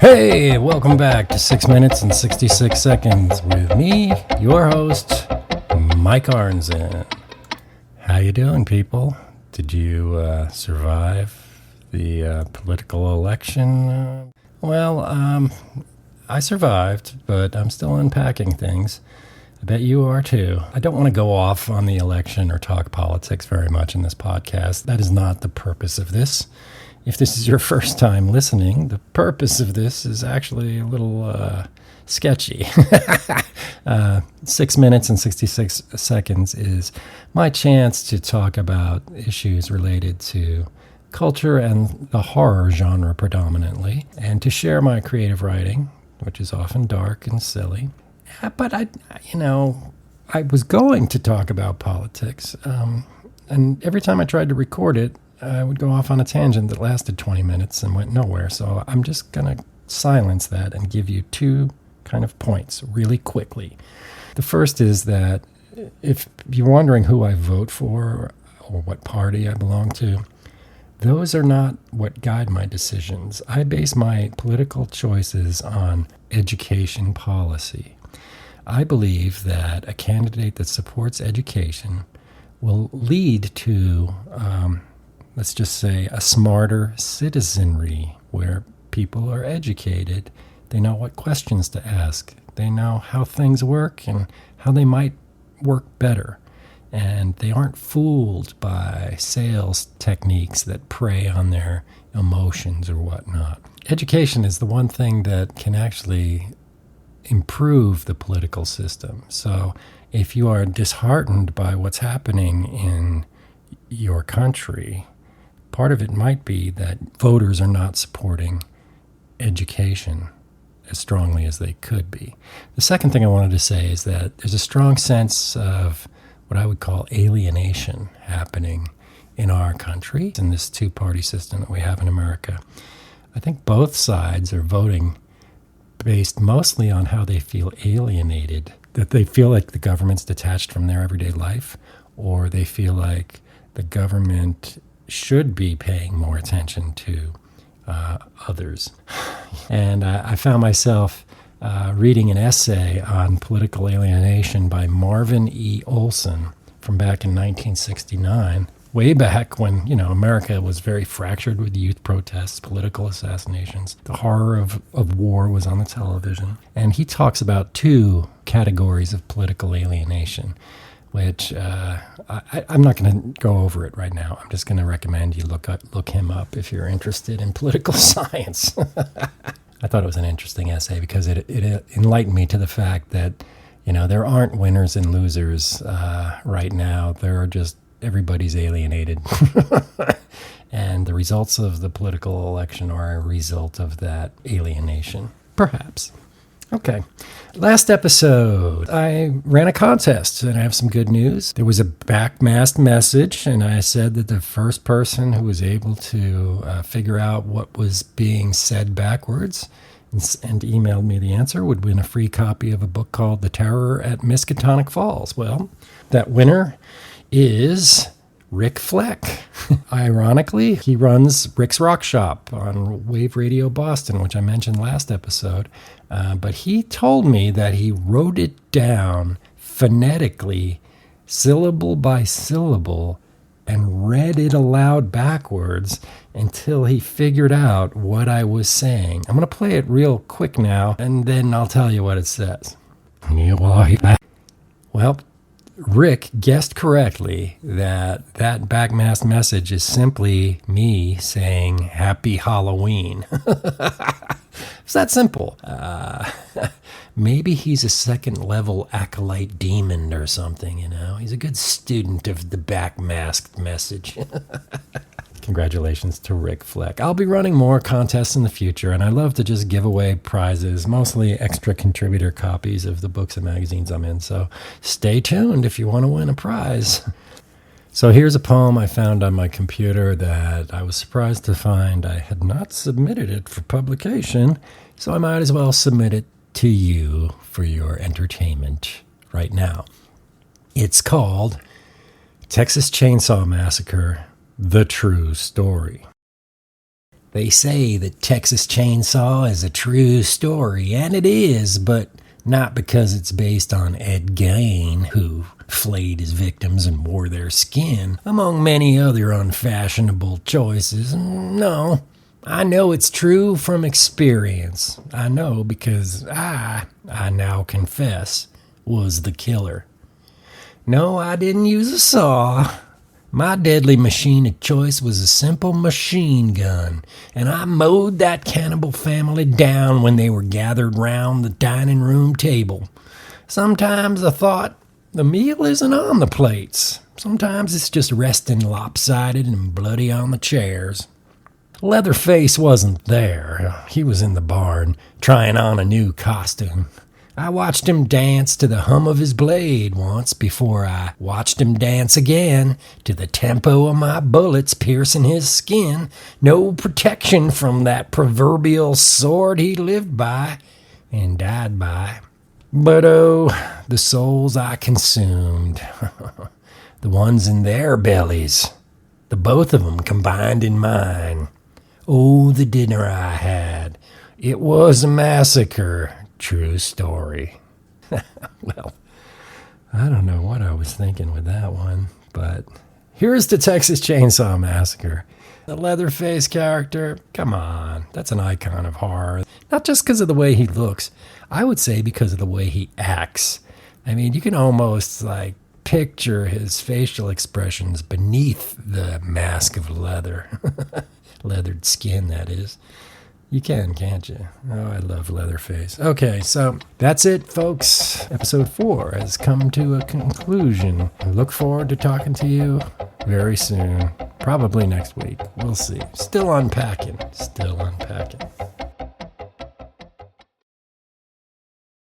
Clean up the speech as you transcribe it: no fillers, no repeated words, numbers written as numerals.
Hey, welcome back to 6 minutes and 66 seconds with me, your host, Mike Arnzen. How you doing, people? Did you survive the political election? I survived, but I'm still unpacking things. I bet you are too. I don't want to go off on the election or talk politics very much in this podcast. That is not the purpose of this. If this is your first time listening, the purpose of this is actually a little sketchy. 6 minutes and 66 seconds is my chance to talk about issues related to culture and the horror genre predominantly, and to share my creative writing, which is often dark and silly. But I was going to talk about politics, and every time I tried to record it, I would go off on a tangent that lasted 20 minutes and went nowhere. So I'm just going to silence that and give you two kind of points really quickly. The first is that if you're wondering who I vote for or what party I belong to, those are not what guide my decisions. I base my political choices on education policy. I believe that a candidate that supports education will lead to let's just say, a smarter citizenry where people are educated. They know what questions to ask. They know how things work and how they might work better. And they aren't fooled by sales techniques that prey on their emotions or whatnot. Education is the one thing that can actually improve the political system. So if you are disheartened by what's happening in your country, part of it might be that voters are not supporting education as strongly as they could be. The second thing I wanted to say is that there's a strong sense of what I would call alienation happening in our country, in this two-party system that we have in America. I think both sides are voting based mostly on how they feel alienated, that they feel like the government's detached from their everyday life, or they feel like the government should be paying more attention to others. And I found myself reading an essay on political alienation by Marvin E. Olson from back in 1969, way back when, America was very fractured with youth protests, political assassinations. The horror of war was on the television. And he talks about two categories of political alienation, which I'm not going to go over it right now. I'm just going to recommend you look him up if you're interested in political science. I thought it was an interesting essay because it enlightened me to the fact that, there aren't winners and losers right now. There are just everybody's alienated. And the results of the political election are a result of that alienation, perhaps. Okay. Last episode, I ran a contest, and I have some good news. There was a backmasked message, and I said that the first person who was able to figure out what was being said backwards and emailed me the answer would win a free copy of a book called The Terror at Miskatonic Falls. Well, that winner is Rick Fleck. Ironically, he runs Rick's Rock Shop on Wave Radio Boston, which I mentioned last episode. But he told me that he wrote it down phonetically, syllable by syllable, and read it aloud backwards until he figured out what I was saying. I'm going to play it real quick now, and then I'll tell you what it says. Well, Rick guessed correctly that backmasked message is simply me saying Happy Halloween. It's that simple. Maybe he's a second-level acolyte demon or something, He's a good student of the backmasked message. Congratulations to Rick Fleck. I'll be running more contests in the future, and I love to just give away prizes, mostly extra contributor copies of the books and magazines I'm in. So stay tuned if you want to win a prize. So here's a poem I found on my computer that I was surprised to find I had not submitted it for publication, so I might as well submit it to you for your entertainment right now. It's called Texas Chainsaw Massacre, The True Story. They say that Texas Chainsaw is a true story, and it is, but not because it's based on Ed Gein, who flayed his victims and wore their skin, among many other unfashionable choices. No, I know it's true from experience. I know because I now confess, was the killer. No, I didn't use a saw. My deadly machine of choice was a simple machine gun, and I mowed that cannibal family down when they were gathered round the dining room table. Sometimes I thought, the meal isn't on the plates. Sometimes it's just resting lopsided and bloody on the chairs. Leatherface wasn't there. He was in the barn, trying on a new costume. I watched him dance to the hum of his blade once before I watched him dance again to the tempo of my bullets piercing his skin. No protection from that proverbial sword he lived by and died by. But oh, the souls I consumed. The ones in their bellies. The both of them combined in mine. Oh, the dinner I had. It was a massacre. True story. Well, I don't know what I was thinking with that one, but here's the Texas Chainsaw Massacre. The Leatherface character, come on, that's an icon of horror. Not just because of the way he looks, I would say because of the way he acts. I mean, you can almost picture his facial expressions beneath the mask of leather. Leathered skin, that is. You can, can't you? Oh, I love Leatherface. Okay, so that's it, folks. Episode 4 has come to a conclusion. I look forward to talking to you very soon. Probably next week. We'll see. Still unpacking.